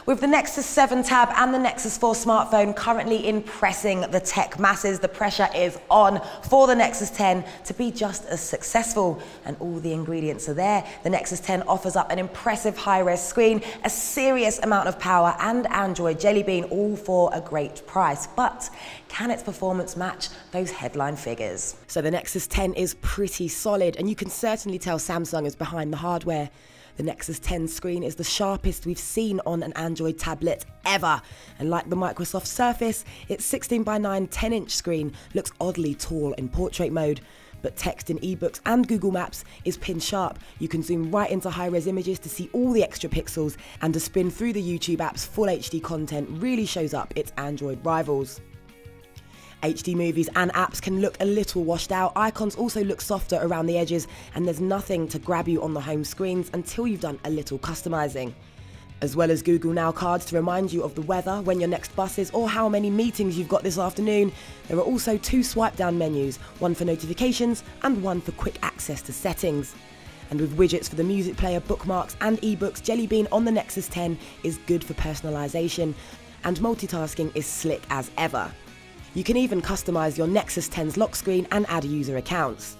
With the Nexus 7 tab and the Nexus 4 smartphone currently impressing the tech masses, the pressure is on for the Nexus 10 to be just as successful. And all the ingredients are there. The Nexus 10 offers up an impressive high-res screen, a serious amount of power, and Android Jelly Bean, all for a great price. But can its performance match those headline figures? So the Nexus 10 is pretty solid, and you can certainly tell Samsung is behind the hardware. The Nexus 10 screen is the sharpest we've seen on an Android tablet ever. And like the Microsoft Surface, its 16:9 10-inch screen looks oddly tall in portrait mode. But text in ebooks and Google Maps is pin sharp. You can zoom right into high-res images to see all the extra pixels, and a spin through the YouTube app's full HD content really shows up its Android rivals. HD movies and apps can look a little washed out. Icons also look softer around the edges, and there's nothing to grab you on the home screens until you've done a little customizing. As well as Google Now cards to remind you of the weather, when your next bus is, or how many meetings you've got this afternoon, there are also two swipe down menus, one for notifications and one for quick access to settings. And with widgets for the music player, bookmarks and ebooks, Jelly Bean on the Nexus 10 is good for personalization, and multitasking is slick as ever. You can even customize your Nexus 10's lock screen and add user accounts.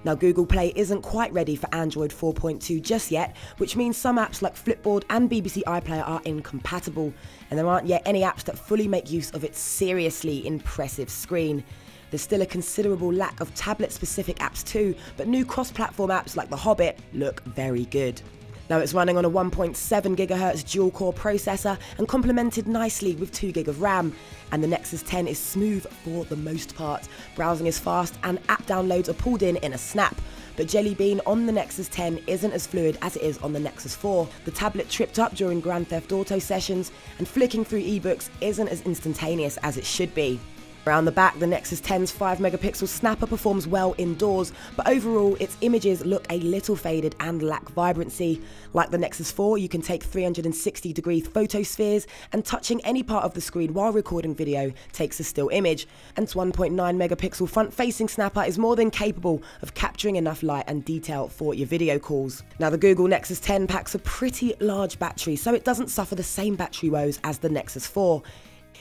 Now, Google Play isn't quite ready for Android 4.2 just yet, which means some apps like Flipboard and BBC iPlayer are incompatible, and there aren't yet any apps that fully make use of its seriously impressive screen. There's still a considerable lack of tablet-specific apps too, but new cross-platform apps like The Hobbit look very good. Now, it's running on a 1.7 GHz dual-core processor and complemented nicely with 2 GB of RAM. And the Nexus 10 is smooth for the most part. Browsing is fast and app downloads are pulled in a snap. But Jelly Bean on the Nexus 10 isn't as fluid as it is on the Nexus 4. The tablet tripped up during Grand Theft Auto sessions, and flicking through ebooks isn't as instantaneous as it should be. Around the back, the Nexus 10's 5-megapixel snapper performs well indoors, but overall its images look a little faded and lack vibrancy. Like the Nexus 4, you can take 360-degree photospheres, and touching any part of the screen while recording video takes a still image. And its 1.9-megapixel front-facing snapper is more than capable of capturing enough light and detail for your video calls. Now, the Google Nexus 10 packs a pretty large battery, so it doesn't suffer the same battery woes as the Nexus 4.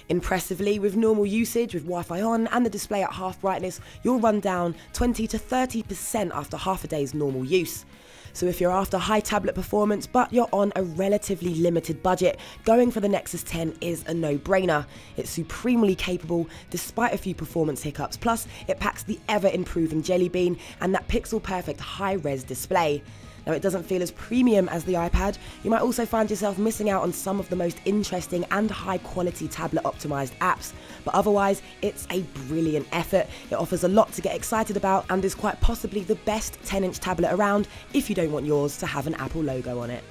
Impressively, with normal usage, with Wi-Fi on and the display at half brightness, you'll run down 20 to 30% after half a day's normal use. So if you're after high tablet performance but you're on a relatively limited budget, going for the Nexus 10 is a no-brainer. It's supremely capable despite a few performance hiccups, plus it packs the ever-improving Jelly Bean and that pixel-perfect high-res display. Now, it doesn't feel as premium as the iPad. You might also find yourself missing out on some of the most interesting and high-quality tablet-optimized apps, but otherwise, it's a brilliant effort. It offers a lot to get excited about and is quite possibly the best 10-inch tablet around if you don't want yours to have an Apple logo on it.